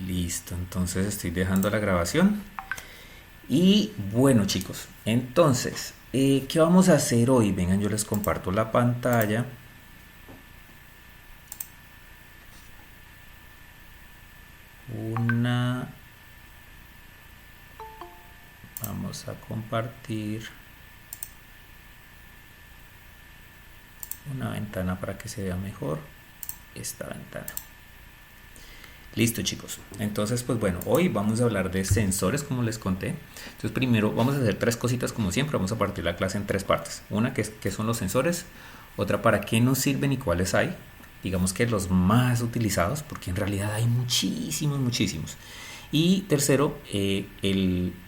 Listo, entonces estoy dejando la grabación. Y bueno chicos, entonces, ¿qué vamos a hacer hoy? Vengan, yo les comparto la pantalla. Una... Vamos a compartir una ventana para que se vea mejor esta ventana. Listo chicos, entonces pues bueno, hoy vamos a hablar de sensores como les conté. Entonces primero vamos a hacer tres cositas como siempre, vamos a partir la clase en tres partes. Una que son los sensores, otra para qué nos sirven y cuáles hay, digamos que los más utilizados, porque en realidad hay muchísimos, muchísimos. Y tercero,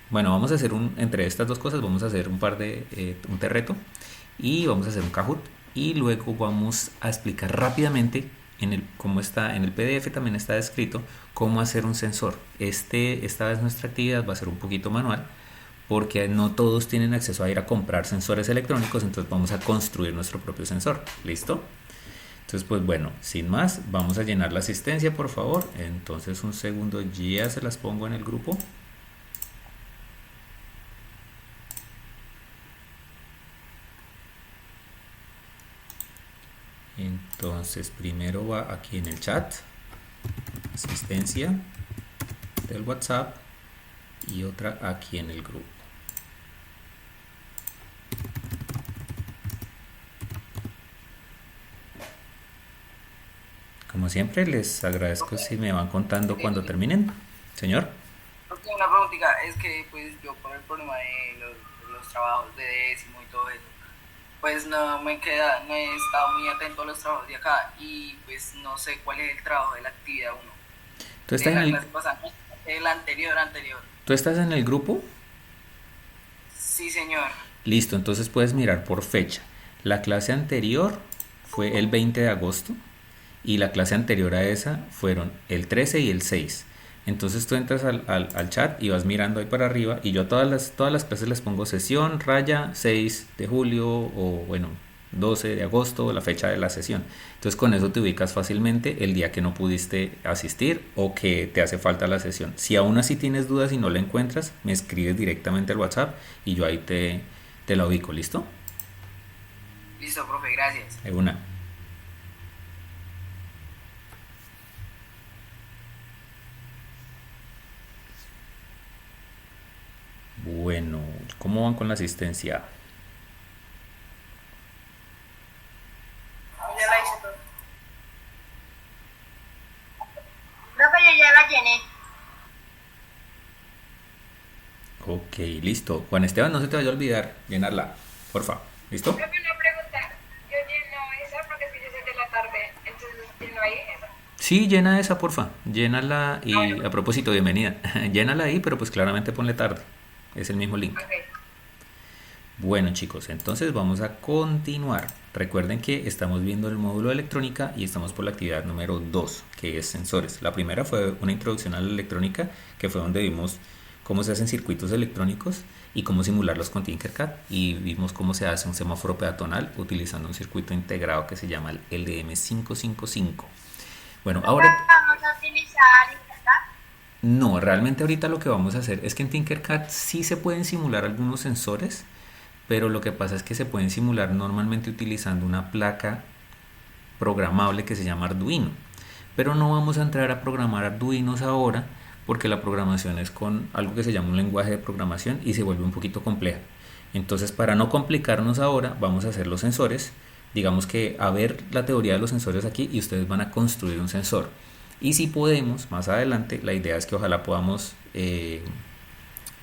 bueno, vamos a hacer entre estas dos cosas, vamos a hacer un terreto y vamos a hacer un Kahoot. Y luego vamos a explicar rápidamente cómo está en el PDF, también está descrito cómo hacer un sensor. Esta vez nuestra actividad va a ser un poquito manual porque no todos tienen acceso a ir a comprar sensores electrónicos, entonces vamos a construir nuestro propio sensor. ¿Listo? Entonces pues bueno, sin más, vamos a llenar la asistencia por favor. Entonces un segundo, ya se las pongo en el grupo. Entonces primero va aquí en el chat, asistencia del WhatsApp, y otra aquí en el grupo. Como siempre les agradezco si me van contando cuando terminen. Señor. Ok, una preguntita, es que pues yo por el problema de los trabajos de décimo y todo eso, pues no he estado muy atento a los trabajos de acá y pues no sé cuál es el trabajo de la actividad uno ¿Tú de estás en la el, clase pasada, no, el anterior. ¿Tú estás en el grupo? Sí, señor. Listo, entonces puedes mirar por fecha. La clase anterior fue el 20 de agosto y la clase anterior a esa fueron el 13 y el 6. Entonces tú entras al chat y vas mirando ahí para arriba y yo a todas las clases les pongo sesión, raya, 6 de julio o bueno, 12 de agosto, la fecha de la sesión. Entonces con eso te ubicas fácilmente el día que no pudiste asistir o que te hace falta la sesión. Si aún así tienes dudas y no la encuentras, me escribes directamente al WhatsApp y yo ahí te la ubico, ¿listo? Listo, profe, gracias. De una. Bueno, ¿cómo van con la asistencia? Ya la hice, profe. Profe, yo ya la llené. Ok, listo. Juan Esteban, no se te vaya a olvidar llenarla, porfa. ¿Listo? Profe, una pregunta. Yo lleno esa porque es que yo soy de la tarde. Entonces, lleno ahí esa. Sí, llena esa, porfa. Llénala Ah, bueno. y a propósito, bienvenida. Llénala ahí, pero pues claramente ponle tarde. Es el mismo link. Ok. Bueno chicos, entonces vamos a continuar. Recuerden que estamos viendo el módulo de electrónica y estamos por la actividad número 2, que es sensores. La primera fue una introducción a la electrónica, que fue donde vimos cómo se hacen circuitos electrónicos y cómo simularlos con Tinkercad. Y vimos cómo se hace un semáforo peatonal utilizando un circuito integrado que se llama el LM555. Bueno, Profe, ahora vamos a utilizar Internet. no, realmente ahorita lo que vamos a hacer es que en Tinkercad sí se pueden simular algunos sensores, pero lo que pasa es que se pueden simular normalmente utilizando una placa programable que se llama Arduino. Pero no vamos a entrar a programar Arduinos ahora porque la programación es con algo que se llama un lenguaje de programación y se vuelve un poquito compleja. Entonces, para no complicarnos ahora, vamos a hacer los sensores. Digamos que a ver la teoría de los sensores aquí y ustedes van a construir un sensor. Y si podemos, más adelante, la idea es que ojalá podamos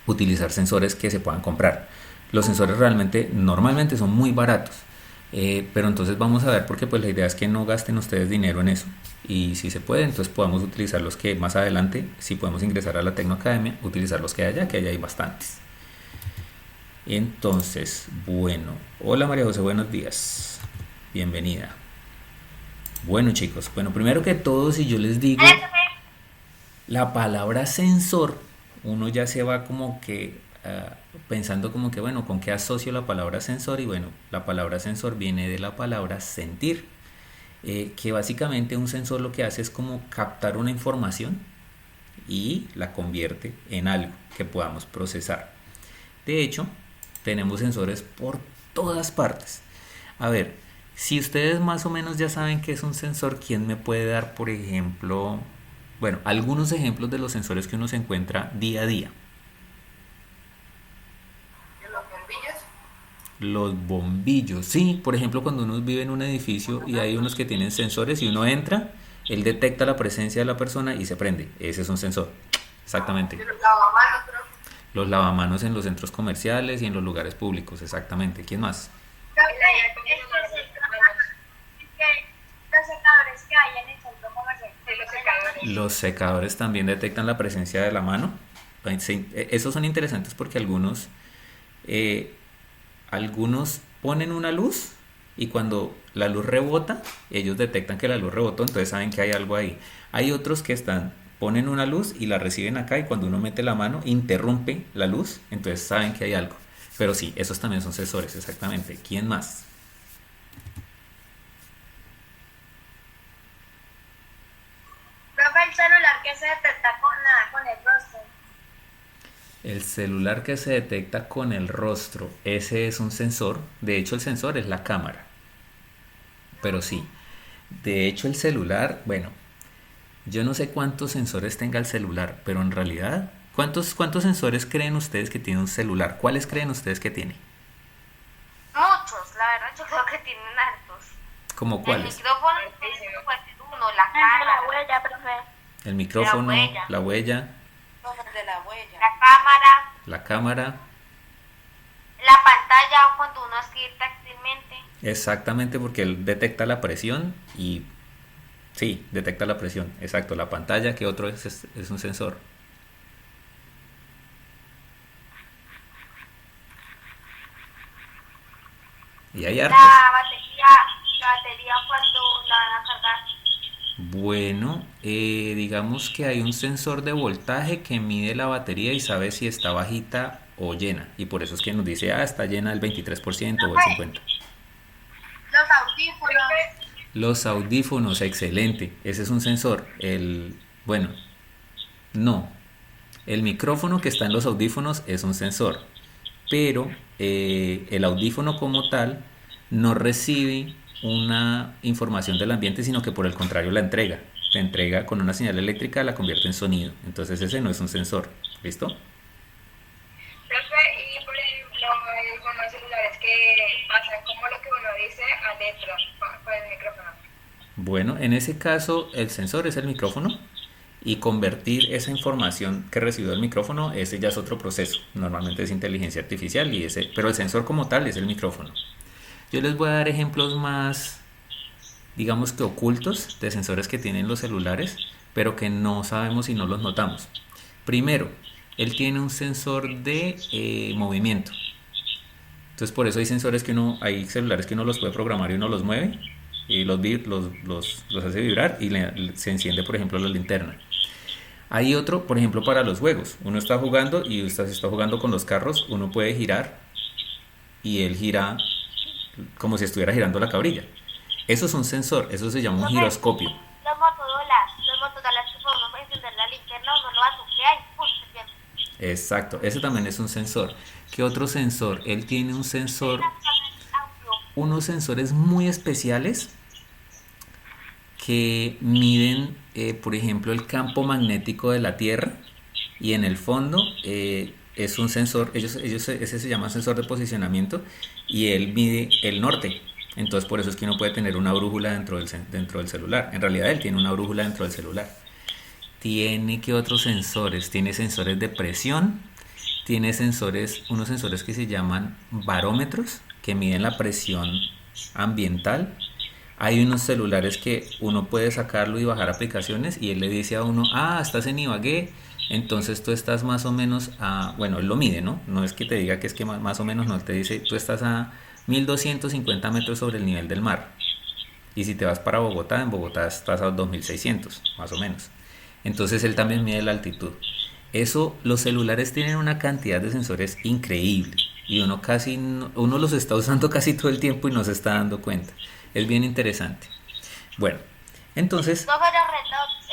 utilizar sensores que se puedan comprar. Los sensores realmente normalmente son muy baratos, pero entonces vamos a ver porque pues la idea es que no gasten ustedes dinero en eso y si se puede entonces podamos utilizar los que más adelante, si podemos ingresar a la Tecnoacademia, utilizar los que allá hay bastantes. Entonces, bueno, hola María José, buenos días, bienvenida. Bueno chicos, bueno, primero que todo, si yo les Vale, digo profe. la palabra sensor, uno ya se va como que pensando como que, bueno, ¿con qué asocio la palabra sensor? Y bueno, la palabra sensor viene de la palabra sentir, que básicamente un sensor lo que hace es como captar una información y la convierte en algo que podamos procesar. De hecho, tenemos sensores por todas partes. A ver, si ustedes más o menos ya saben qué es un sensor, ¿quién me puede dar, por ejemplo, bueno, algunos ejemplos de los sensores que uno se encuentra día a día? ¿Los bombillos? Los bombillos, sí, por ejemplo, cuando uno vive en un edificio y hay unos que tienen sensores y uno entra, él detecta la presencia de la persona y se prende. Ese es un sensor, exactamente. Los lavamanos, creo. Los lavamanos en los centros comerciales y en los lugares públicos, exactamente. ¿Quién más? Los secadores que hay en el centro comercial. Sí, los secadores. Los secadores también detectan la presencia de la mano. Esos son interesantes porque algunos ponen una luz y cuando la luz rebota, ellos detectan que la luz rebotó, entonces saben que hay algo ahí. Hay otros que ponen una luz y la reciben acá y cuando uno mete la mano interrumpe la luz, entonces saben que hay algo. Pero sí, esos también son sensores, exactamente. ¿Quién más? Profe, el celular que se detecta con el rostro. El celular que se detecta con el rostro, ese es un sensor. De hecho, el sensor es la cámara. Pero sí, de hecho el celular, bueno, yo no sé cuántos sensores tenga el celular, pero en realidad, ¿cuántos sensores creen ustedes que tiene un celular? ¿Cuáles creen ustedes que tiene? Muchos, la verdad, yo creo que tienen hartos. ¿Cómo El cuáles? micrófono puede ser uno, la cámara, La huella, profe. El micrófono, huella. la huella, Los de la huella. la cámara, la cámara. la pantalla o cuando uno escribe táctilmente. Exactamente, porque él detecta la presión y... Sí, detecta la presión. Exacto, la pantalla, que otro es un sensor. Y hay hartos. La batería cuando la van a cargar. Bueno, digamos que hay un sensor de voltaje que mide la batería y sabe si está bajita o llena. Y por eso es que nos dice, está llena el 23% o el 50%. Los audífonos. Los audífonos, excelente. Ese es un sensor. Bueno, no. El micrófono que está en los audífonos es un sensor. Pero el audífono como tal no recibe una información del ambiente, sino que por el contrario la entrega. Te entrega con una señal eléctrica, la convierte en sonido. Entonces ese no es un sensor. ¿Listo? Profe, y por ejemplo, hay algunos celulares que pasan como lo que uno dice adentro con el micrófono. Bueno, en ese caso el sensor es el micrófono y convertir esa información que recibió el micrófono, ese ya es otro proceso. Normalmente es inteligencia artificial pero el sensor como tal es el micrófono. Yo les voy a dar ejemplos más, digamos que ocultos, de sensores que tienen los celulares, pero que no sabemos si no los notamos. Primero, él tiene un sensor de movimiento. Entonces por eso hay hay celulares que uno los puede programar y uno los mueve y los hace vibrar y se enciende, por ejemplo, la linterna. Hay otro, por ejemplo, para los juegos. Uno está jugando y usted está jugando con los carros, uno puede girar y él gira como si estuviera girando la cabrilla. Eso es un sensor, eso se llama un giroscopio. Los motodolas que uno puede encender la linterna, uno lo atuquea y ¡pum! Se pierde. Exacto, ese también es un sensor. ¿Qué otro sensor? Él tiene unos sensores muy especiales que miden, por ejemplo, el campo magnético de la Tierra y en el fondo es un sensor, ese se llama sensor de posicionamiento y él mide el norte. Entonces por eso es que uno puede tener una brújula dentro del celular. En realidad él tiene una brújula dentro del celular. Tiene ¿qué otros sensores? Tiene sensores de presión, tiene unos sensores que se llaman barómetros, que miden la presión ambiental. Hay unos celulares que uno puede sacarlo y bajar aplicaciones y él le dice a uno, estás en Ibagué, entonces tú estás más o menos bueno, él lo mide, ¿no? No es que te diga que es que más o menos, no, él te dice, tú estás a 1250 metros sobre el nivel del mar. Y si te vas para Bogotá, en Bogotá estás a 2600, más o menos. Entonces él también mide la altitud. Los celulares tienen una cantidad de sensores increíble y uno los está usando casi todo el tiempo y no se está dando cuenta. Es bien interesante. Bueno, entonces... No, pero relojes,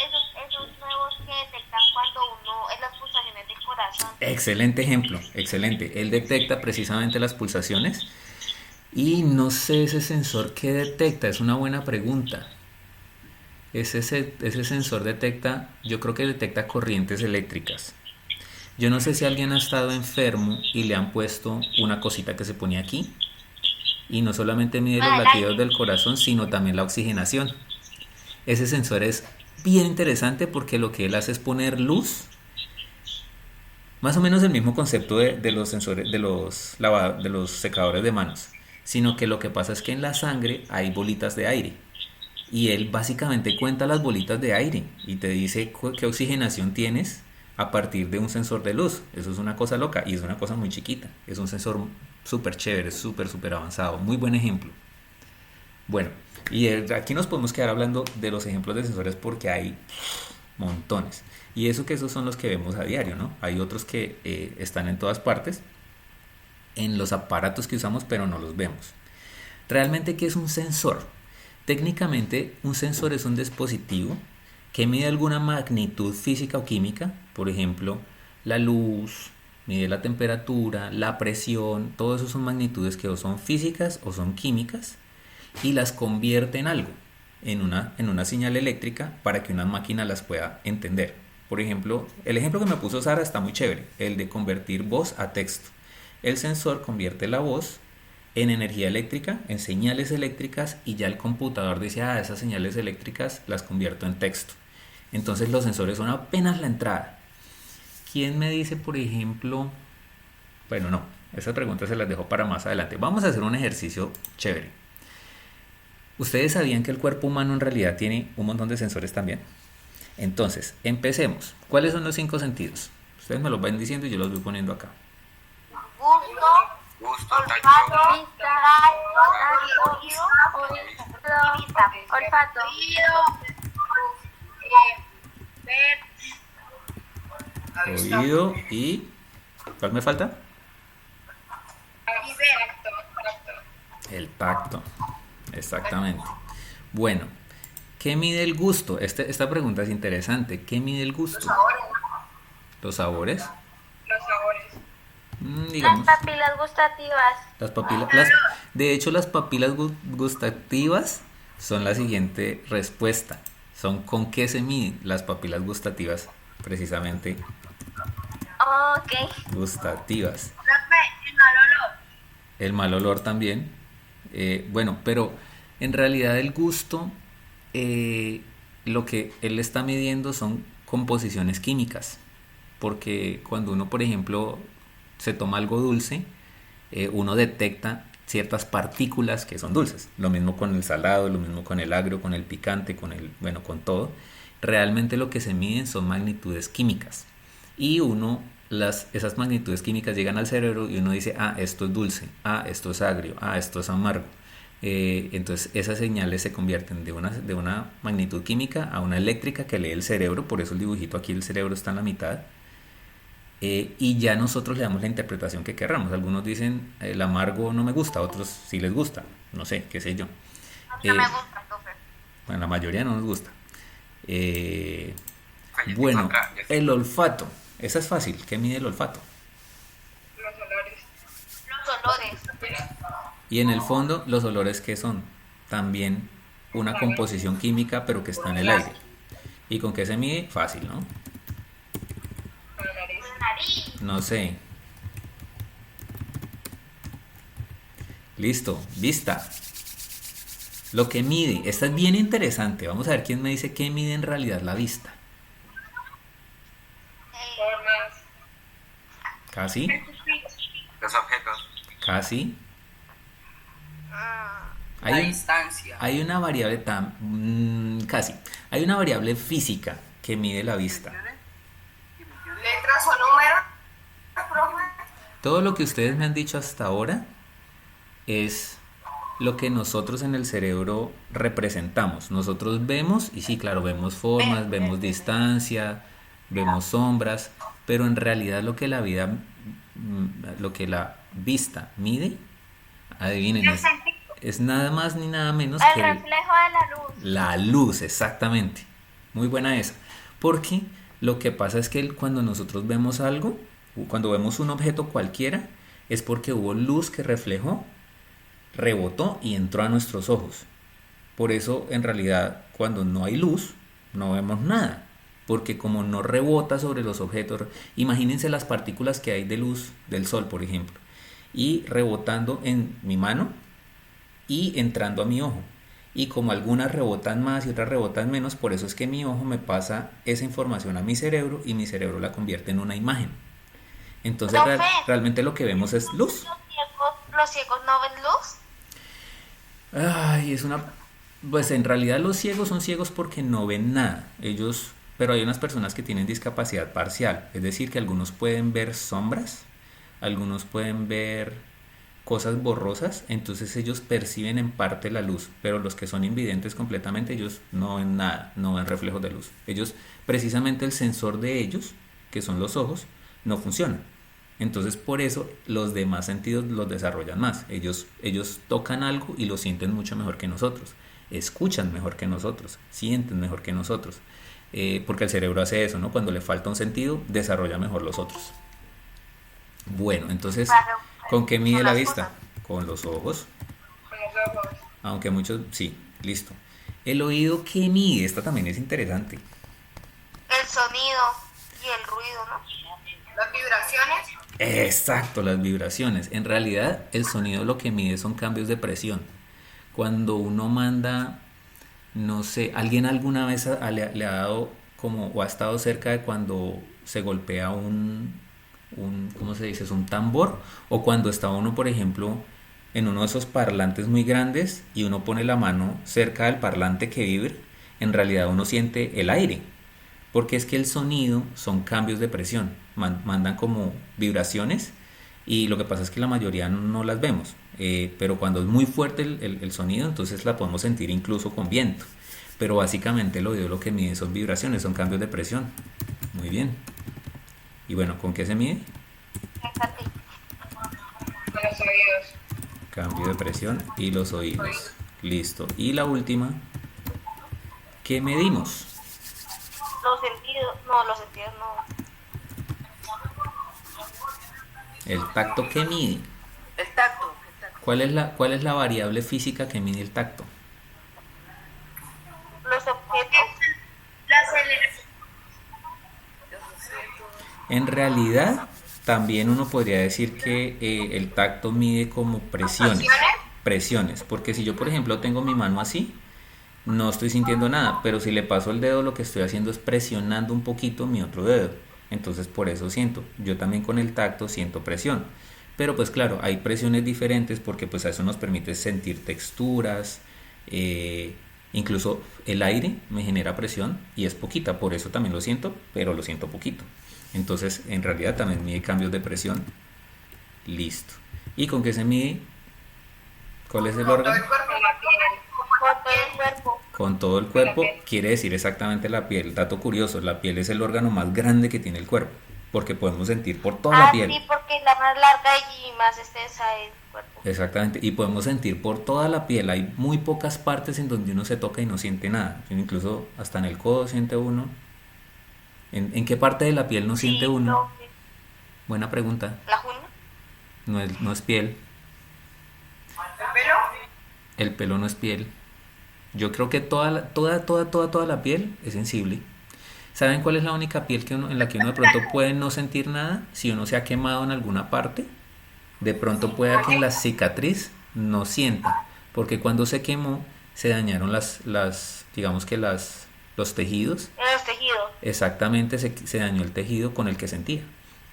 esos nuevos que detectan cuando Excelente ejemplo, excelente. Él detecta precisamente las pulsaciones y no sé ese sensor qué detecta, es una buena pregunta. Ese sensor detecta, yo creo que detecta corrientes eléctricas. Yo no sé si alguien ha estado enfermo y le han puesto una cosita que se pone aquí y no solamente mide los Ah, el latidos aire. del corazón, sino también la oxigenación. Ese sensor es bien interesante porque lo que él hace es poner luz, más o menos el mismo concepto de los sensores, de los secadores de manos, sino que lo que pasa es que en la sangre hay bolitas de aire y él básicamente cuenta las bolitas de aire y te dice qué oxigenación tienes a partir de un sensor de luz. Eso es una cosa loca y es una cosa muy chiquita. Es un sensor súper chévere, súper avanzado. Muy buen ejemplo. Bueno, y aquí nos podemos quedar hablando de los ejemplos de sensores porque hay montones. Y eso que esos son los que vemos a diario, ¿no? Hay otros que están en todas partes, en los aparatos que usamos, pero no los vemos. ¿Realmente qué es un sensor? Técnicamente, un sensor es un dispositivo que mide alguna magnitud física o química, por ejemplo, la luz, mide la temperatura, la presión, todo eso son magnitudes que o son físicas o son químicas y las convierte en algo, en una señal eléctrica para que una máquina las pueda entender. Por ejemplo, el ejemplo que me puso Sara está muy chévere, el de convertir voz a texto. El sensor convierte la voz en energía eléctrica, en señales eléctricas y ya el computador dice, esas señales eléctricas las convierto en texto. Entonces los sensores son apenas la entrada. ¿Quién me dice, por ejemplo? Bueno, no, esas preguntas se las dejo para más adelante. Vamos a hacer un ejercicio chévere. ¿Ustedes sabían que el cuerpo humano en realidad tiene un montón de sensores también? Entonces, empecemos. ¿Cuáles son los 5 sentidos? Ustedes me los van diciendo y yo los voy poniendo acá. Gusto, Gusto, olfato, tacto, vista, tacto, oído, vista, olfato, ver, Oído y... ¿Cuál me falta? y ver, tacto. El tacto. Exactamente. Bueno, ¿qué mide el gusto? Esta pregunta es interesante. ¿Qué mide el gusto? Los sabores. Los sabores. las Digamos, papilas gustativas, las papilas. De hecho, las papilas gustativas son la siguiente respuesta. Son con qué se miden las papilas gustativas, precisamente ok, gustativas. El mal olor. El mal olor también. Bueno, pero en realidad el gusto, lo que él está midiendo son composiciones químicas. Porque cuando uno, por ejemplo, se toma algo dulce, uno detecta ciertas partículas que son dulces. Lo mismo con el salado, lo mismo con el agrio, con el picante, bueno, con todo. Realmente lo que se miden son magnitudes químicas. Y esas magnitudes químicas llegan al cerebro y uno dice, esto es dulce, esto es agrio, esto es amargo. Entonces esas señales se convierten de una magnitud química a una eléctrica que lee el cerebro, por eso el dibujito aquí el cerebro está en la mitad. Y ya nosotros le damos la interpretación que querramos. Algunos dicen el amargo no me gusta, otros sí les gusta, no sé, qué sé yo. no me gusta, profe. Bueno, la mayoría no nos gusta. Cállate, Bueno, Sandra, ya sé. el olfato, esa es fácil. ¿Qué mide el olfato? Los olores. Los olores, Y en el fondo, los olores que son también una composición química, pero que está en el aire. ¿Y con qué se mide? Fácil, ¿no? Con la nariz. nariz, No sé. Listo, vista. Lo que mide, esta es bien interesante. Vamos a ver quién me dice qué mide en realidad la vista. Formas. Casi, Los objetos. casi. La distancia. Hay una variable casi. Hay una variable física que mide la vista. Letras o números. Profe. Todo lo que ustedes me han dicho hasta ahora es lo que nosotros en el cerebro representamos. Nosotros vemos, y sí, claro, vemos formas, vemos distancia, vemos sombras, pero en realidad lo que la vista mide, adivinen, es nada más ni nada menos el que reflejo de la luz, la luz, exactamente. Muy buena esa. Porque lo que pasa es que cuando nosotros vemos algo, Cuando vemos un objeto cualquiera, es porque hubo luz que reflejó, rebotó y entró a nuestros ojos. Por eso, en realidad, cuando no hay luz, no vemos nada. Porque como no rebota sobre los objetos, imagínense las partículas que hay de luz del sol, por ejemplo, y rebotando en mi mano y entrando a mi ojo. Y como algunas rebotan más y otras rebotan menos, por eso es que mi ojo me pasa esa información a mi cerebro y mi cerebro la convierte en una imagen. Entonces Profe, realmente lo que vemos es luz. los ciegos no ven luz. Ay, es una... Pues en realidad los ciegos son ciegos porque no ven nada. Ellos... Pero hay unas personas que tienen discapacidad parcial. Es decir, que algunos pueden ver sombras, algunos pueden ver cosas borrosas, entonces ellos perciben en parte la luz, pero los que son invidentes completamente, ellos no ven nada, no ven reflejos de luz. Ellos, precisamente el sensor de ellos, que son los ojos, no funciona. Entonces por eso los demás sentidos los desarrollan más. Ellos tocan algo y lo sienten mucho mejor que nosotros. Escuchan mejor que nosotros, sienten mejor que nosotros. Porque el cerebro hace eso, ¿no? Cuando le falta un sentido, desarrolla mejor los otros. Bueno, entonces, Claro, ¿con qué mide son la las vista? cosas. Con los ojos. Con los ojos. Aunque muchos, sí, listo. El oído, ¿qué mide? Esta también es interesante. El sonido y el ruido, ¿no? Las vibraciones. Exacto, las vibraciones. En realidad, el sonido lo que mide son cambios de presión. Cuando uno manda, no sé, alguien alguna vez le ha dado como, o ha estado cerca de cuando se golpea ¿cómo se dice? Es un tambor, o cuando está uno, por ejemplo, en uno de esos parlantes muy grandes y uno pone la mano cerca del parlante que vibra, en realidad uno siente el aire, porque es que el sonido son cambios de presión, mandan como vibraciones y lo que pasa es que la mayoría no las vemos, pero cuando es muy fuerte el sonido, entonces la podemos sentir incluso con viento, pero básicamente el oído lo que mide son vibraciones, son cambios de presión. Muy bien. Y bueno, ¿con qué se mide? Fíjate. Con los oídos. Cambio de presión y los oídos. Listo. Y la última, ¿qué medimos? Los sentidos no. El tacto, ¿qué mide? El tacto. ¿Cuál es la variable física que mide el tacto? Los objetos. La aceleración. En realidad, también uno podría decir que el tacto mide como presiones. Presiones, porque si yo, por ejemplo, tengo mi mano así, no estoy sintiendo nada, pero si le paso el dedo, lo que estoy haciendo es presionando un poquito mi otro dedo. Entonces, por eso siento. Yo también con el tacto siento presión. Pero pues claro, hay presiones diferentes porque pues a eso nos permite sentir texturas, incluso el aire me genera presión y es poquita, por eso también lo siento, pero lo siento poquito. Entonces, en realidad también mide cambios de presión. Listo. ¿Y con qué se mide? ¿Cuál es el órgano? El cuerpo, la piel. Con todo el cuerpo. Con todo el cuerpo, quiere decir exactamente la piel. Dato curioso, la piel es el órgano más grande que tiene el cuerpo, porque podemos sentir por toda la piel. Sí, porque es la más larga y más extensa del cuerpo. Exactamente, y podemos sentir por toda la piel. Hay muy pocas partes en donde uno se toca y no siente nada. Incluso hasta en el codo siente uno. ¿En qué parte de la piel no siente uno? No, Buena pregunta. la uña. No es piel. El pelo. El pelo no es piel. Yo creo que toda la piel es sensible. ¿Saben cuál es la única piel en la que uno de pronto puede no sentir nada? Si uno se ha quemado en alguna parte, de pronto puede que en la cicatriz no sienta, porque cuando se quemó se dañaron digamos que los tejidos. En los tejidos. Exactamente, se dañó el tejido con el que sentía.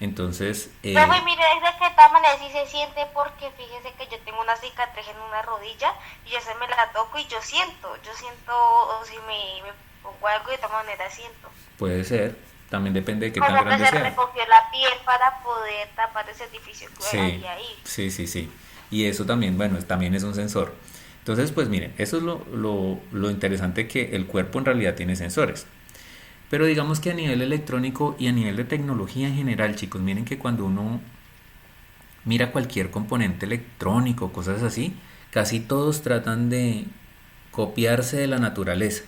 Entonces, Pero pues mire, es de que de todas maneras sí se siente porque fíjese que yo tengo una cicatriz en una rodilla y yo se me la toco y yo siento, o si me pongo algo de todas maneras siento. puede ser, también depende de qué Como tan que grande se sea. recogió la piel para poder tapar ese edificio que Sí, había ahí. sí. Y eso también, bueno, también es un sensor. Entonces, pues miren, eso es lo interesante, que el cuerpo en realidad tiene sensores. Pero digamos que a nivel electrónico y a nivel de tecnología en general, chicos, miren que cuando uno mira cualquier componente electrónico, cosas así, casi todos tratan de copiarse de la naturaleza.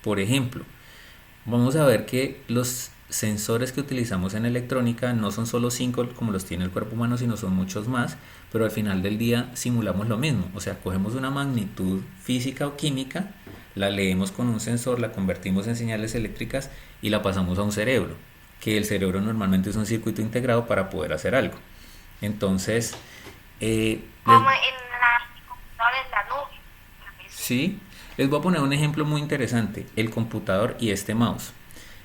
Por ejemplo, vamos a ver que los sensores que utilizamos en electrónica no son solo 5 como los tiene el cuerpo humano, sino son muchos más, pero al final del día simulamos lo mismo, o sea, cogemos una magnitud física o química, la leemos con un sensor, la convertimos en señales eléctricas y la pasamos a un cerebro, que el cerebro normalmente es un circuito integrado para poder hacer algo. Entonces, Como en la computadora, en la nube. La PC. sí, les voy a poner un ejemplo muy interesante, el computador y este mouse.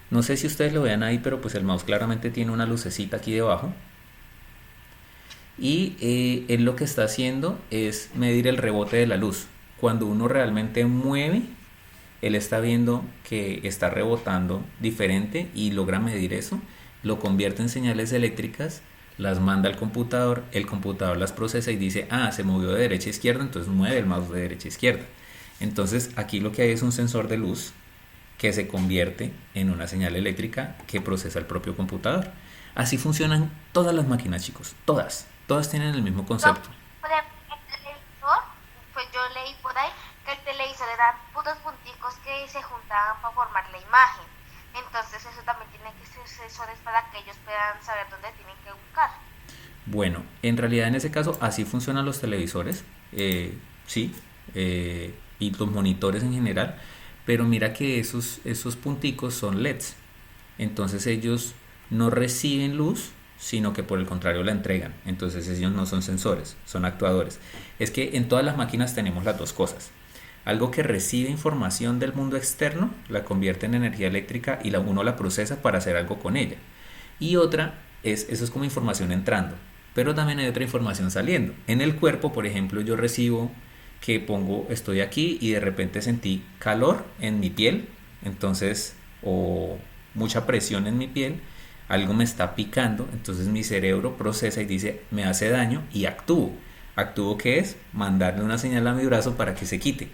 No sé si ustedes lo vean ahí, pero pues el mouse claramente tiene una lucecita aquí debajo. Y él lo que está haciendo es medir el rebote de la luz. Cuando uno realmente mueve, él está viendo que está rebotando diferente y logra medir eso. Lo convierte en señales eléctricas, las manda al computador, el computador las procesa y dice, ah, se movió de derecha a izquierda, entonces mueve el mouse de derecha a izquierda. Entonces aquí lo que hay es un sensor de luz que se convierte en una señal eléctrica que procesa el propio computador. Así funcionan todas las máquinas, chicos, todas tienen el mismo No, concepto. por ejemplo, el televisor, pues yo leí por ahí que el televisor eran puros punticos que se juntaban para formar la imagen. Entonces eso también tiene que ser sensores para que ellos puedan saber dónde tienen que buscar. Bueno, en realidad en ese caso así funcionan los televisores, sí, y los monitores en general, pero mira que esos punticos son LEDs, entonces ellos no reciben luz, sino que por el contrario la entregan, entonces ellos no son sensores, son actuadores. Es que en todas las máquinas tenemos las dos cosas. Algo que recibe información del mundo externo, la convierte en energía eléctrica y uno la procesa para hacer algo con ella. Y otra eso es como información entrando, pero también hay otra información saliendo. En el cuerpo, por ejemplo, yo recibo que estoy aquí y de repente sentí calor en mi piel, entonces, o mucha presión en mi piel, algo me está picando, entonces mi cerebro procesa y dice, me hace daño y actúo. ¿Actúo qué es? Mandarle una señal a mi brazo para que se quite.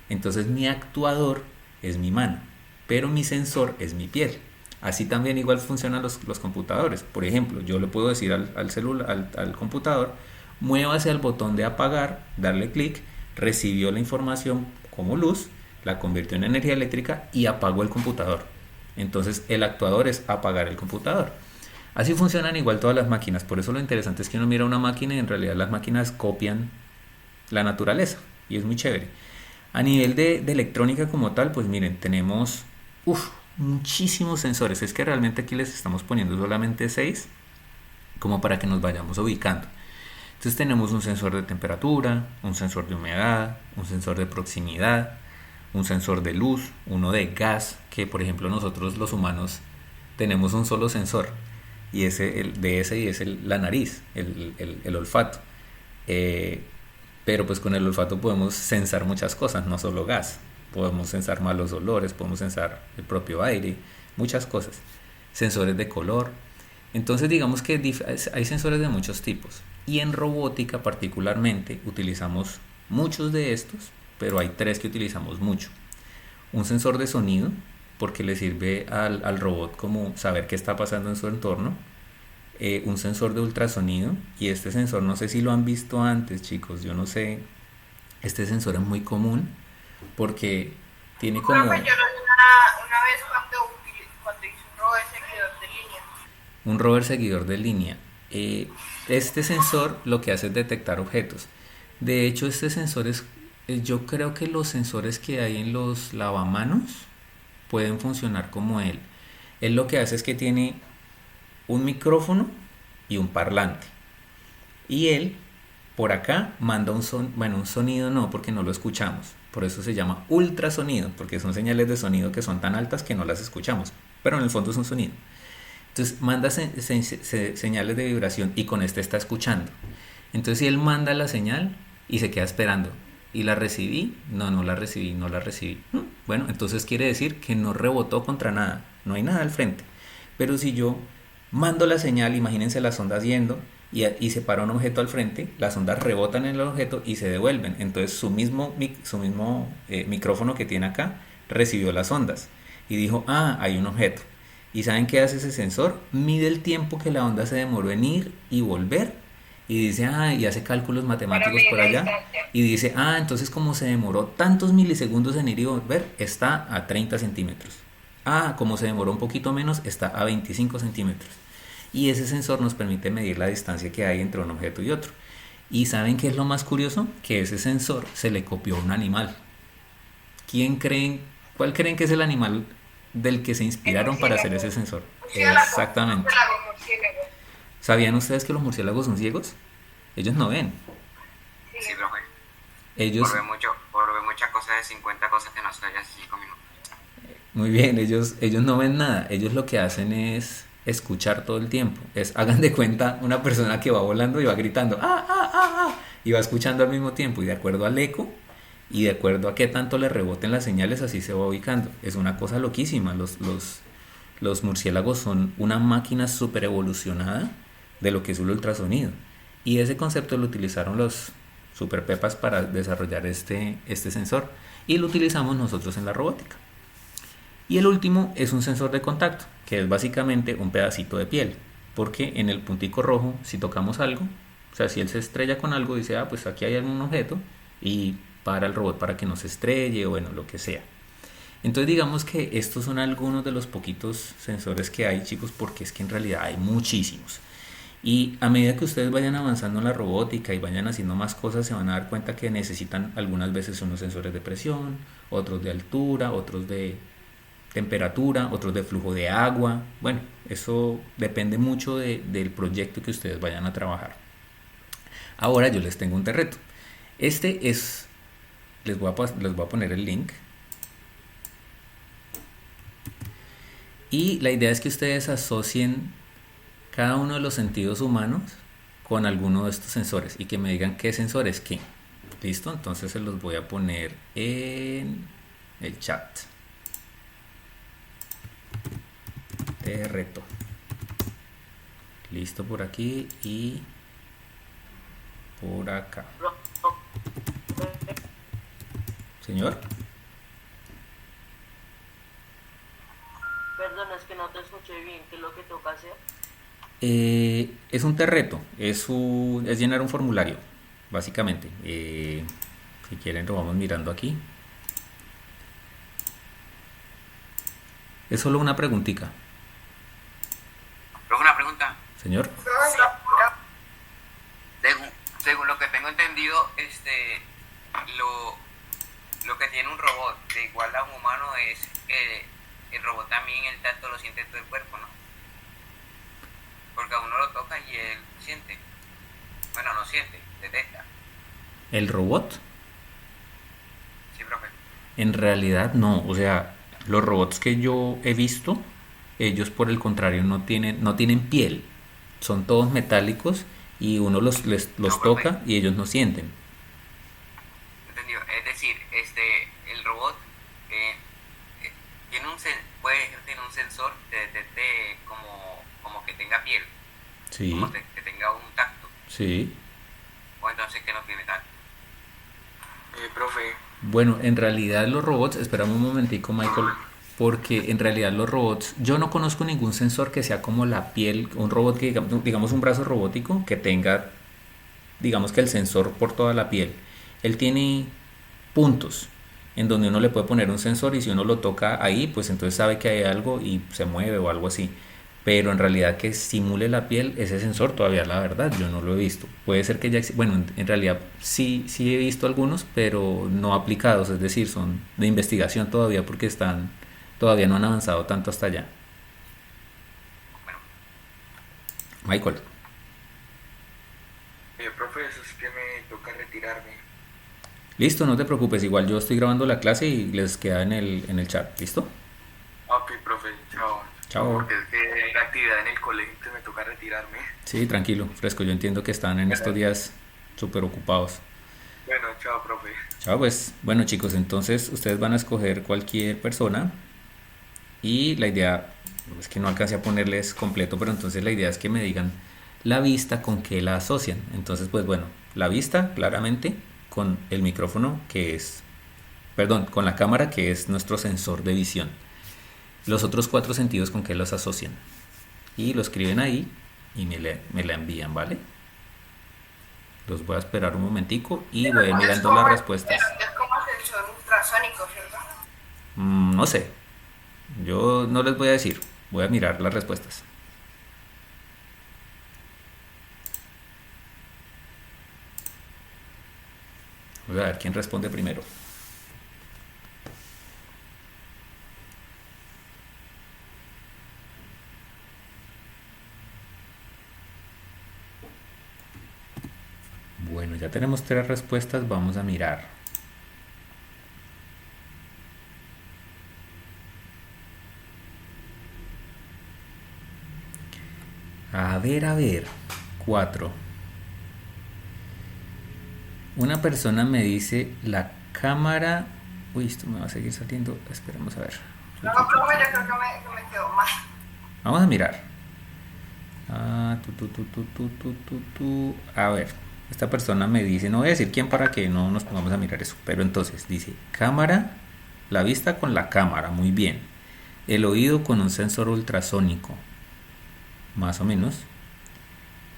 Entonces mi actuador es mi mano, pero mi sensor es mi piel. Así también igual funcionan los computadores. Por ejemplo, yo le puedo decir al computador, muévase al botón de apagar, darle clic, recibió la información como luz, la convirtió en energía eléctrica y apagó el computador. Entonces el actuador es apagar el computador. Así funcionan igual todas las máquinas. Por eso lo interesante es que uno mira una máquina y en realidad las máquinas copian la naturaleza y es muy chévere. A nivel de electrónica como tal, pues miren, tenemos muchísimos sensores. Es que realmente aquí les estamos poniendo solamente 6 como para que nos vayamos ubicando. Entonces tenemos un sensor de temperatura, un sensor de humedad, un sensor de proximidad, un sensor de luz, uno de gas, que por ejemplo nosotros los humanos tenemos un solo sensor y la nariz, el olfato. Pero pues con el olfato podemos sensar muchas cosas, no solo gas. Podemos sensar malos olores, podemos sensar el propio aire, muchas cosas. Sensores de color. Entonces digamos que hay sensores de muchos tipos. Y en robótica particularmente utilizamos muchos de estos, pero hay 3 que utilizamos mucho. Un sensor de sonido, porque le sirve al robot como saber qué está pasando en su entorno. Un sensor de ultrasonido, y este sensor no sé si lo han visto antes, chicos, yo no sé, este sensor es muy común porque tiene como Profe, yo lo vi una vez cuando hice un rover seguidor de línea. un rover seguidor de línea. Este sensor lo que hace es detectar objetos. De hecho, este sensor yo creo que los sensores que hay en los lavamanos pueden funcionar como él. Él lo que hace es que tiene un micrófono y un parlante. Y él, por acá, manda un sonido no, porque no lo escuchamos. Por eso se llama ultrasonido, porque son señales de sonido que son tan altas que no las escuchamos. Pero en el fondo es un sonido. Entonces manda señales de vibración y con este está escuchando. Entonces si él manda la señal y se queda esperando. ¿Y la recibí? No la recibí, no la recibí. Bueno, entonces quiere decir que no rebotó contra nada. No hay nada al frente. Pero si yo mando la señal, imagínense las ondas yendo y se para un objeto al frente, las ondas rebotan en el objeto y se devuelven. Entonces su mismo micrófono que tiene acá recibió las ondas y dijo, hay un objeto. ¿Y saben qué hace ese sensor? Mide el tiempo que la onda se demoró en ir y volver y dice, y hace cálculos matemáticos por allá y dice, entonces como se demoró tantos milisegundos en ir y volver, está a 30 centímetros. Ah, como se demoró un poquito menos, está a 25 centímetros. Y ese sensor nos permite medir la distancia que hay entre un objeto y otro. ¿Y saben qué es lo más curioso? Que ese sensor se le copió a un animal. ¿Cuál creen que es el animal del que se inspiraron para hacer ese sensor? Exactamente. Murciélago. ¿Sabían ustedes que los murciélagos son ciegos? Ellos no ven. Sí, profe. Ellos, Por ver muchas cosas de 50 cosas que no sabía hace 5 minutos. muy bien, ellos no ven nada. Ellos lo que hacen es escuchar todo el tiempo. Hagan de cuenta una persona que va volando y va gritando, ¡ah, ah, ah, ah! Y va escuchando al mismo tiempo. Y de acuerdo al eco y de acuerdo a qué tanto le reboten las señales, así se va ubicando. Es una cosa loquísima. Los murciélagos son una máquina súper evolucionada de lo que es el ultrasonido. Y ese concepto lo utilizaron los super pepas para desarrollar este sensor. Y lo utilizamos nosotros en la robótica. Y el último es un sensor de contacto, que es básicamente un pedacito de piel. Porque en el puntico rojo, si tocamos algo, o sea, si él se estrella con algo, dice, ah, pues aquí hay algún objeto, y para el robot para que no se estrelle, o bueno, lo que sea. Entonces digamos que estos son algunos de los poquitos sensores que hay, chicos, porque es que en realidad hay muchísimos. Y a medida que ustedes vayan avanzando en la robótica y vayan haciendo más cosas, se van a dar cuenta que necesitan algunas veces unos sensores de presión, otros de altura, otros de temperatura, otros de flujo de agua. Bueno, eso depende mucho del proyecto que ustedes vayan a trabajar. Ahora yo les tengo un reto. Les voy a poner el link. Y la idea es que ustedes asocien cada uno de los sentidos humanos con alguno de estos sensores y que me digan qué sensor es qué. ¿Listo? Entonces se los voy a poner en el chat. Te reto. Listo por aquí y por acá. Señor. Perdón, es que no te escuché bien. ¿Qué es lo que toca hacer? Es un reto, es llenar un formulario, básicamente. Si quieren lo vamos mirando aquí. Es solo una preguntita. Pero una pregunta. Señor. Según lo que tengo entendido, lo que tiene un robot de igual a un humano es que el robot también el tacto lo siente todo el cuerpo, ¿no? Porque a uno lo toca y él siente. Bueno, no siente, detecta. ¿El robot? Sí, profe. En realidad no, o sea, los robots que yo he visto, ellos por el contrario no tienen piel, son todos metálicos y uno los toca y ellos no sienten. Entendido. Es decir, el robot puede tener un sensor que detecte como que tenga piel, Sí, como que tenga un tacto, sí. o entonces que no tiene tacto. Profe, Bueno, en realidad los robots, esperamos un momentico, Michael, porque en realidad los robots, yo no conozco ningún sensor que sea como la piel, un robot que digamos un brazo robótico que tenga, digamos que el sensor por toda la piel. Él tiene puntos en donde uno le puede poner un sensor y si uno lo toca ahí, pues entonces sabe que hay algo y se mueve o algo así. Pero en realidad que simule la piel, ese sensor todavía la verdad yo no lo he visto. Puede ser que ya, bueno, en realidad sí he visto algunos, pero no aplicados, es decir, son de investigación todavía porque todavía no han avanzado tanto hasta allá. Michael. profe, eso es que me toca retirarme. Listo, no te preocupes, igual yo estoy grabando la clase y les queda en el chat, ¿listo? Ok, profe, chao. Chao. Porque es que hay una actividad en el colegio que me toca retirarme. Sí, tranquilo, fresco, yo entiendo que están en estos días súper ocupados. Bueno, chao, profe. Chao, pues, bueno chicos, entonces ustedes van a escoger cualquier persona y la idea, es que no alcancé a ponerles completo, pero entonces la idea es que me digan la vista con qué la asocian. Entonces, pues bueno, la vista claramente con el micrófono con la cámara que es nuestro sensor de visión. Los otros 4 sentidos con qué los asocian. Y lo escriben ahí y me la envían, ¿vale? Los voy a esperar un momentico y voy a ir mirando las respuestas. Es como sensor ultrasónico, ¿cierto? No sé. Yo no les voy a decir, voy a mirar las respuestas. Voy a ver quién responde primero. Bueno, ya tenemos 3 respuestas, vamos a mirar. A ver, 4. Una persona me dice la cámara... Uy, esto me va a seguir saliendo. Esperemos a ver. No, profe, yo creo que me quedó mal. Vamos a mirar. A ver, esta persona me dice, no voy a decir quién para que no nos pongamos a mirar eso, pero entonces dice, cámara, la vista con la cámara, muy bien. El oído con un sensor ultrasónico, más o menos.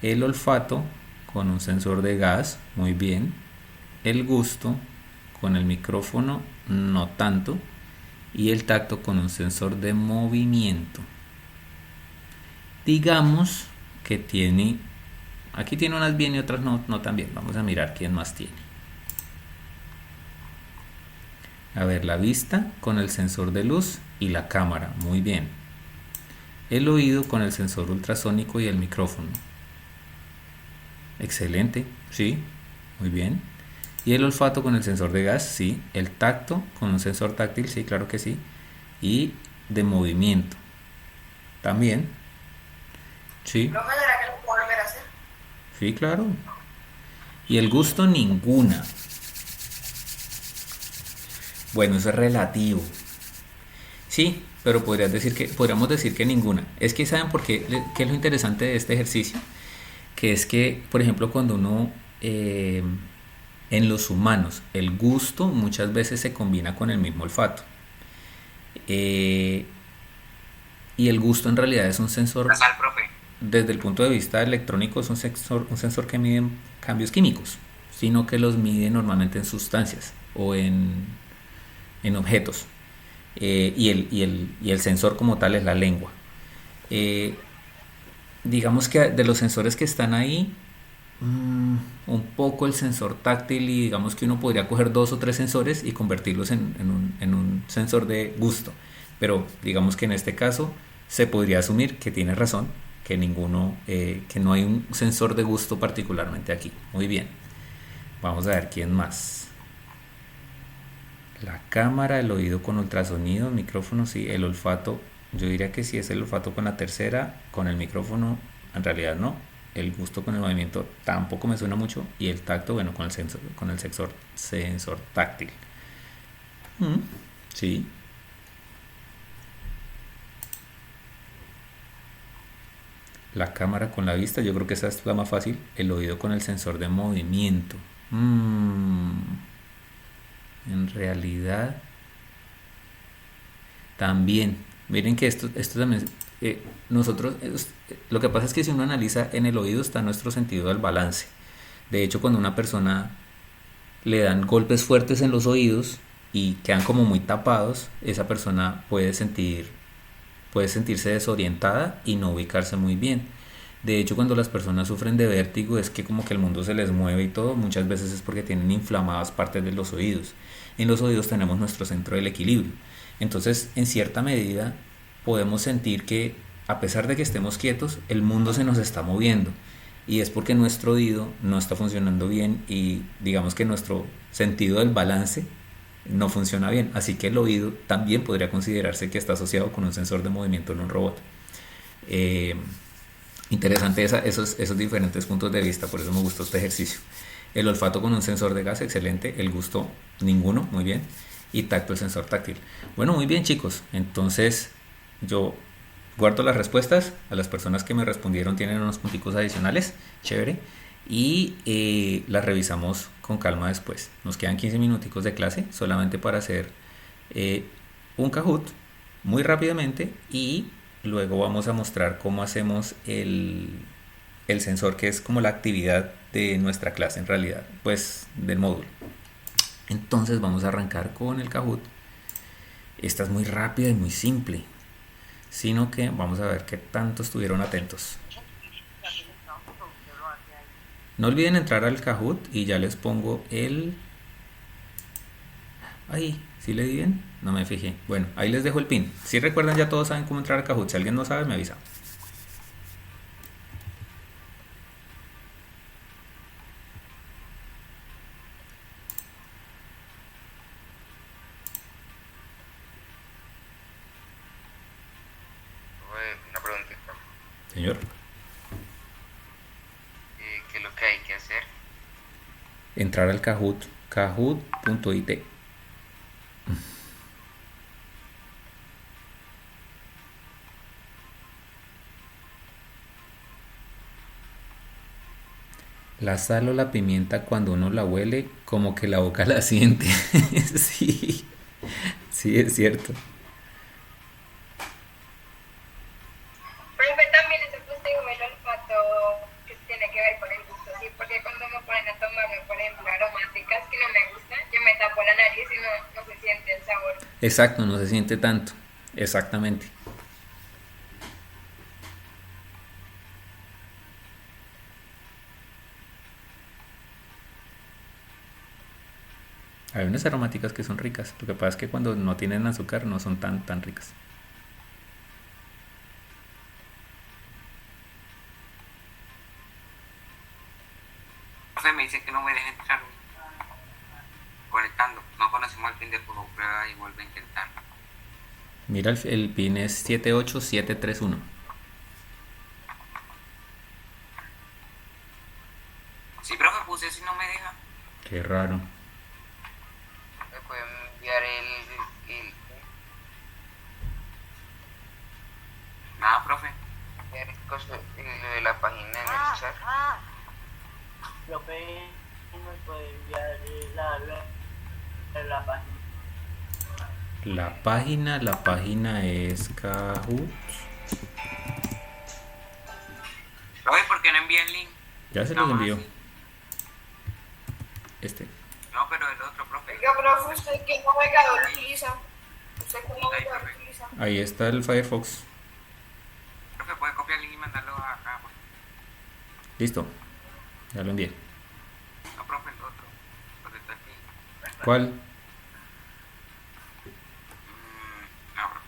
El olfato con un sensor de gas, muy bien. El gusto con el micrófono, no tanto. Y el tacto con un sensor de movimiento. Digamos que tiene, aquí tiene unas bien y otras no tan bien. Vamos a mirar quién más tiene. A ver, la vista con el sensor de luz y la cámara, muy bien. El oído con el sensor ultrasónico y el micrófono. Excelente, sí, muy bien. Y el olfato con el sensor de gas, sí. El tacto con un sensor táctil, sí, claro que sí. Y de movimiento, también. Sí, Profe, ¿será que lo puedo volver a hacer? sí, claro. Y el gusto, ninguna. Bueno, eso es relativo. Sí, pero podríamos decir que ninguna. Es que ¿saben por qué? ¿Qué es lo interesante de este ejercicio? Que es que, por ejemplo, cuando uno en los humanos, el gusto muchas veces se combina con el mismo olfato. Y el gusto en realidad es un sensor, La sal, profe. desde el punto de vista electrónico, es un sensor que mide cambios químicos, sino que los mide normalmente en sustancias o en objetos. Y el sensor como tal es la lengua. Digamos que de los sensores que están ahí, un poco el sensor táctil, y digamos que uno podría coger 2 o 3 sensores y convertirlos en un sensor de gusto. Pero digamos que en este caso se podría asumir que tiene razón, que que no hay un sensor de gusto particularmente aquí. Muy bien. Vamos a ver quién más. La cámara, el oído con ultrasonido, el micrófono, sí, el olfato, yo diría que sí es el olfato con la tercera, con el micrófono, en realidad no. El gusto con el movimiento tampoco me suena mucho. Y el tacto, bueno, con el sensor táctil. Sí. La cámara con la vista, yo creo que esa es la más fácil. El oído con el sensor de movimiento. En realidad también, miren que esto también, lo que pasa es que si uno analiza, en el oído está nuestro sentido del balance. De hecho, cuando a una persona le dan golpes fuertes en los oídos y quedan como muy tapados, esa persona puede sentirse desorientada y no ubicarse muy bien. De hecho, cuando las personas sufren de vértigo, es que como que el mundo se les mueve y todo, muchas veces es porque tienen inflamadas partes de los oídos. En los oídos tenemos nuestro centro del equilibrio. Entonces, en cierta medida, podemos sentir que, a pesar de que estemos quietos, el mundo se nos está moviendo. Y es porque nuestro oído no está funcionando bien y digamos que nuestro sentido del balance no funciona bien. Así que el oído también podría considerarse que está asociado con un sensor de movimiento en un robot. Interesante esos diferentes puntos de vista, por eso me gustó este ejercicio. El olfato con un sensor de gas, excelente. El gusto, ninguno, muy bien. Y tacto, el sensor táctil. Bueno, muy bien, chicos. Entonces, yo guardo las respuestas. A las personas que me respondieron tienen unos punticos adicionales. Chévere. Y las revisamos con calma después. Nos quedan 15 minuticos de clase solamente para hacer un Kahoot muy rápidamente, y luego vamos a mostrar cómo hacemos el sensor, que es como la actividad de nuestra clase en realidad, pues del módulo. Entonces vamos a arrancar con el Kahoot. Esta es muy rápida y muy simple, sino que vamos a ver qué tanto estuvieron atentos. No olviden entrar al Kahoot y ya les pongo el... Ahí, ¿sí le di bien? No me fijé. Bueno, ahí les dejo el pin. Si recuerdan, ya todos saben cómo entrar al Kahoot. Si alguien no sabe, me avisa. Una preguntita. Señor. ¿Qué es lo que hay que hacer? Entrar al Kahoot. Kahoot.it. La sal o la pimienta cuando uno la huele, como que la boca la siente. Sí, sí, es cierto. Profe, también eso que usted dijo, el olfato que tiene que ver con el gusto, ¿sí? Porque cuando me ponen a tomarme, por ejemplo, aromáticas que no me gustan, yo me tapo la nariz y no se siente el sabor. Exacto, no se siente tanto. Exactamente. Hay unas aromáticas que son ricas. Lo que pasa es que cuando no tienen azúcar no son tan ricas. Profe, me dice que no me deja entrar conectando. No conocemos el pin de juego, prueba y vuelve a intentarlo. Mira, el pin es 78731. Sí, profe, puse eso y no me deja. Qué raro. Me pueden enviar el... Nada, profe. Enviar el coso, lo de la página en el chat. Profe, nos puede enviar la página. La página es Kahoot. Profe, ¿por qué no envía el link? Ya se Nada los más, envío. sí. Este. No, pero el otro, profe. Oiga, profe, ¿usted qué navegador utiliza? ¿Usted qué navegador profe. utiliza? Ahí está el Firefox. Profe, ¿puede copiar el link y mandarlo acá? Listo. Ya lo envié. No, profe, el otro. Donde está aquí. ¿Cuál? No, profe.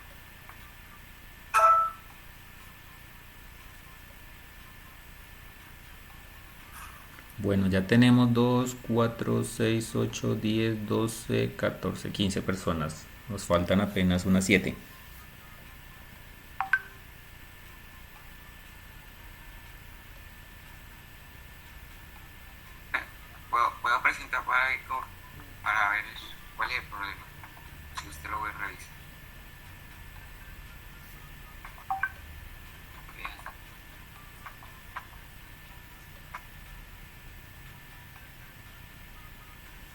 Bueno, ya tenemos 2, 4, 6, 8, 10, 12, 14, 15 personas. Nos faltan apenas unas 7. ¿Puedo presentar para ver cuál es el problema? Si usted lo ve, revisa.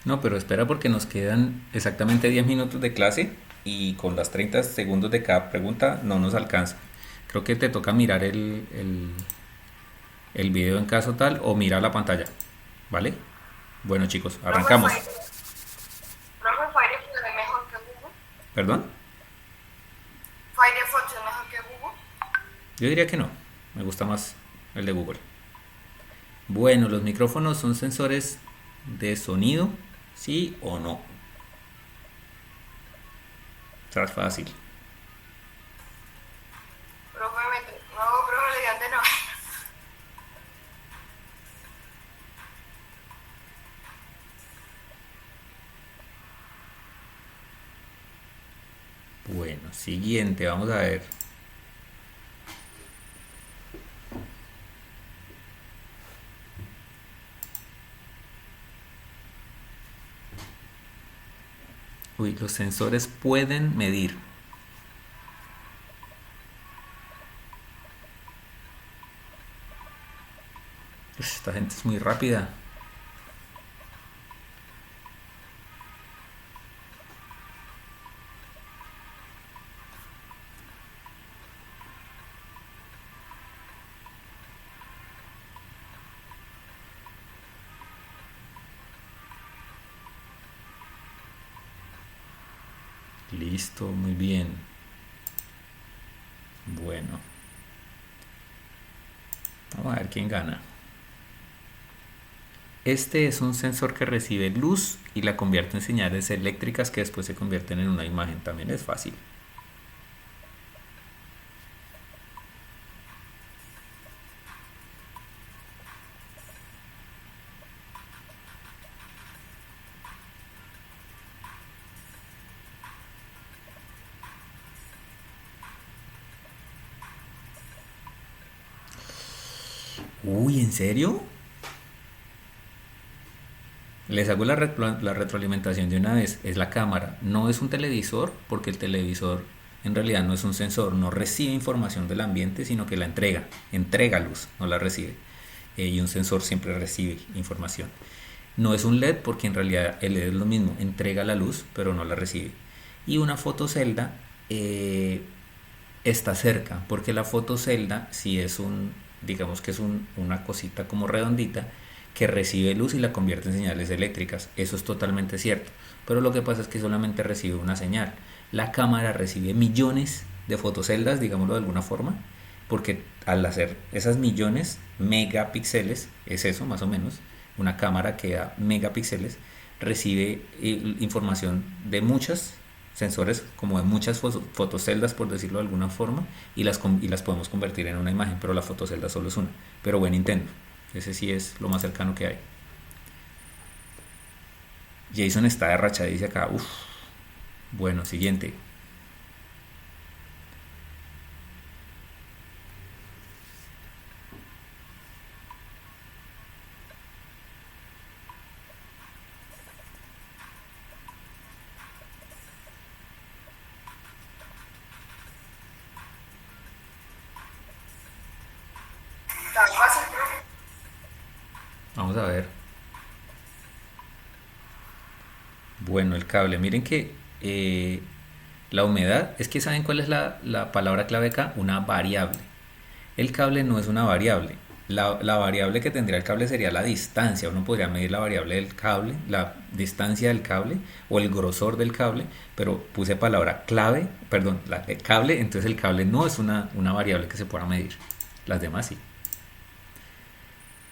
No, pero espera porque nos quedan exactamente 10 minutos de clase y con las 30 segundos de cada pregunta no nos alcanza. Creo que te toca mirar el video en caso tal o mirar la pantalla. ¿Vale? Bueno chicos, arrancamos. Profe, Firefox es mejor que Google. ¿Perdón? Firefox es mejor que Google. Yo diría que no. Me gusta más el de Google. Bueno, los micrófonos son sensores de sonido, ¿sí o no? Está fácil. Profe, profe, le digan de no. Bueno, siguiente, vamos a ver. Uy, los sensores pueden medir. Esta gente es muy rápida. Listo, muy bien. Bueno, vamos a ver quién gana. Este es un sensor que recibe luz y la convierte en señales eléctricas que después se convierten en una imagen. También es fácil. Uy, ¿en serio? Les hago la retroalimentación de una vez. Es la cámara. No es un televisor, porque el televisor en realidad no es un sensor. No recibe información del ambiente, sino que la entrega. Entrega luz, no la recibe. Y un sensor siempre recibe información. No es un LED, porque en realidad el LED es lo mismo. Entrega la luz, pero no la recibe. Y una fotocelda está cerca, porque la fotocelda si es digamos que es una cosita como redondita que recibe luz y la convierte en señales eléctricas. Eso es totalmente cierto, pero lo que pasa es que solamente recibe una señal. La cámara recibe millones de fotoceldas, digámoslo de alguna forma, porque al hacer esas millones megapíxeles, es eso más o menos, una cámara que da megapíxeles, recibe información de muchas sensores, como de muchas fotoceldas, por decirlo de alguna forma, y las podemos convertir en una imagen, pero la fotocelda solo es una. Pero buen intento, ese sí es lo más cercano que hay. Jason está de racha, dice acá. Uf. Bueno, siguiente. Está fácil, profe. Vamos a ver. Bueno, el cable. Miren que la humedad, es que ¿saben cuál es la palabra clave acá? Una variable. El cable no es una variable. La variable que tendría el cable sería la distancia. Uno podría medir la variable del cable, la distancia del cable o el grosor del cable, pero puse palabra clave, perdón, la de cable, entonces el cable no es una variable que se pueda medir. Las demás sí.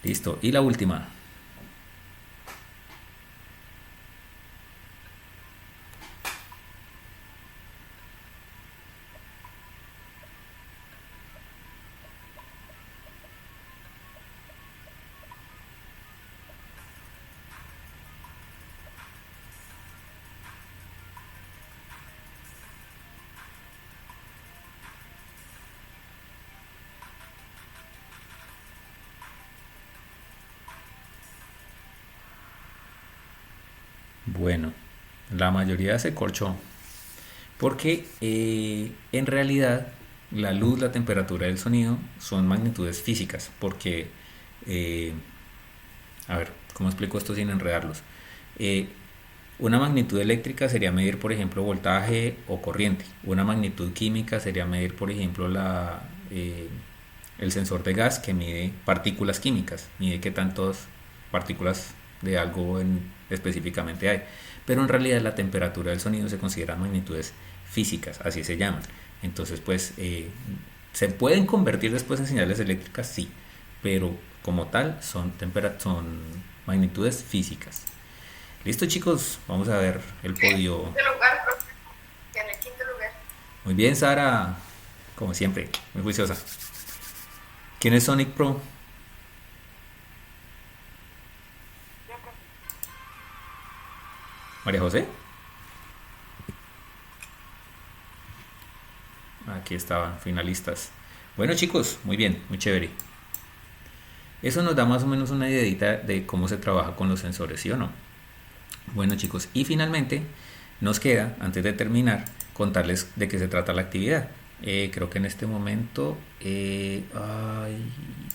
Listo. Y la última. Bueno, la mayoría se corchó. Porque en realidad la luz, la temperatura del sonido son magnitudes físicas. Porque, eh, a ver, ¿cómo explico esto sin enredarlos? Eh, una magnitud eléctrica sería medir, por ejemplo, voltaje o corriente. Una magnitud química sería medir, por ejemplo, el sensor de gas que mide partículas químicas, mide qué tantas partículas de algo específicamente hay. Pero en realidad la temperatura del sonido se consideran magnitudes físicas, así se llaman. Entonces, pues, ¿se pueden convertir después en señales eléctricas? Sí, pero como tal son magnitudes físicas. Listo, chicos, vamos a ver el podio. Quinto lugar, profe. En el quinto lugar. Muy bien, Sara, como siempre, muy juiciosa. ¿Quién es Sonic Pro? María José. Aquí estaban, finalistas. Bueno, chicos, muy bien, muy chévere. Eso nos da más o menos una idea de cómo se trabaja con los sensores, ¿sí o no? Bueno, chicos, y finalmente nos queda, antes de terminar, contarles de qué se trata la actividad. Creo que en este momento,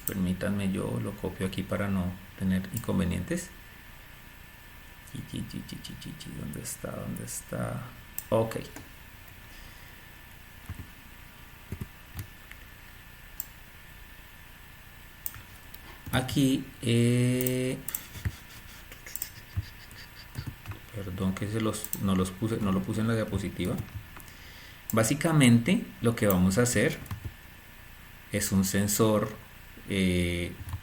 permítanme, yo lo copio aquí para no tener inconvenientes. ¿Dónde está? ¿Dónde está? Ok. Aquí, Perdón que no lo puse en la diapositiva. Básicamente lo que vamos a hacer es un sensor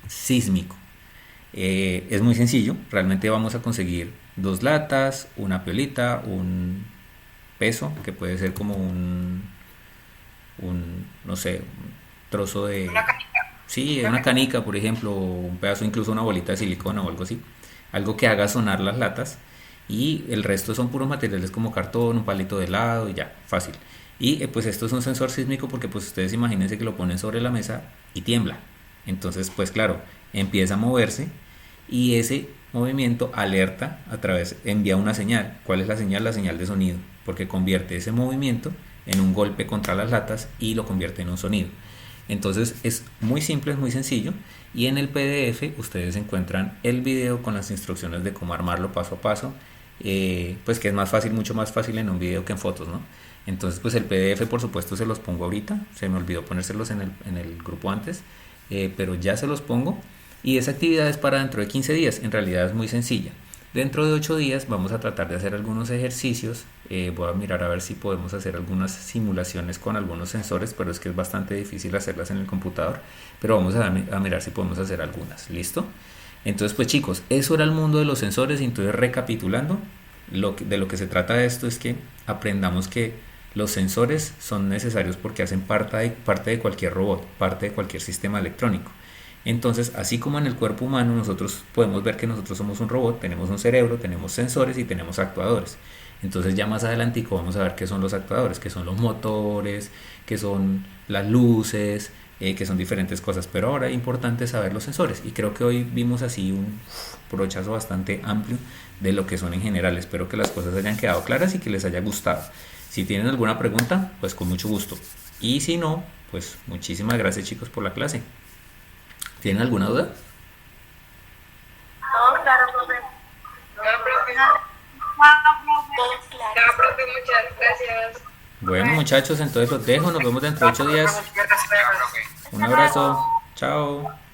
sísmico. Es muy sencillo, realmente vamos a conseguir 2 latas, una piolita, un peso, que puede ser como no sé, un trozo de... Una canica. Sí, una canica, por ejemplo, un pedazo, incluso una bolita de silicona o algo así. Algo que haga sonar las latas. Y el resto son puros materiales como cartón, un palito de helado y ya, fácil. Y pues esto es un sensor sísmico porque pues ustedes imagínense que lo ponen sobre la mesa y tiembla. Entonces pues claro, empieza a moverse y ese movimiento alerta envía una señal. ¿Cuál es la señal? La señal de sonido, porque convierte ese movimiento en un golpe contra las latas y lo convierte en un sonido. Entonces es muy simple, es muy sencillo, y en el PDF ustedes encuentran el video con las instrucciones de cómo armarlo paso a paso, pues que es más fácil, mucho más fácil en un video que en fotos, ¿no? Entonces pues el PDF por supuesto se los pongo ahorita, se me olvidó ponérselos en el grupo antes, pero ya se los pongo, y esa actividad es para dentro de 15 días, en realidad es muy sencilla. Dentro de 8 días vamos a tratar de hacer algunos ejercicios. Voy a mirar a ver si podemos hacer algunas simulaciones con algunos sensores, pero es que es bastante difícil hacerlas en el computador. Pero vamos a mirar si podemos hacer algunas. ¿Listo? Entonces, pues chicos, eso era el mundo de los sensores. Entonces, recapitulando, de lo que se trata de esto es que aprendamos que los sensores son necesarios porque hacen parte de cualquier robot, parte de cualquier sistema electrónico. Entonces, así como en el cuerpo humano nosotros podemos ver que nosotros somos un robot, tenemos un cerebro, tenemos sensores y tenemos actuadores. Entonces ya más adelantico vamos a ver qué son los actuadores, qué son los motores, qué son las luces, que son diferentes cosas. Pero ahora es importante saber los sensores, y creo que hoy vimos así un brochazo bastante amplio de lo que son en general. Espero que las cosas hayan quedado claras y que les haya gustado. Si tienen alguna pregunta, pues con mucho gusto. Y si no, pues muchísimas gracias chicos por la clase. ¿Tienen alguna duda? No, claro, profe. No, profe. No, profe, muchas gracias. Bueno muchachos, entonces los dejo, nos vemos dentro de 8 días. Ya, profe. Un abrazo, chao.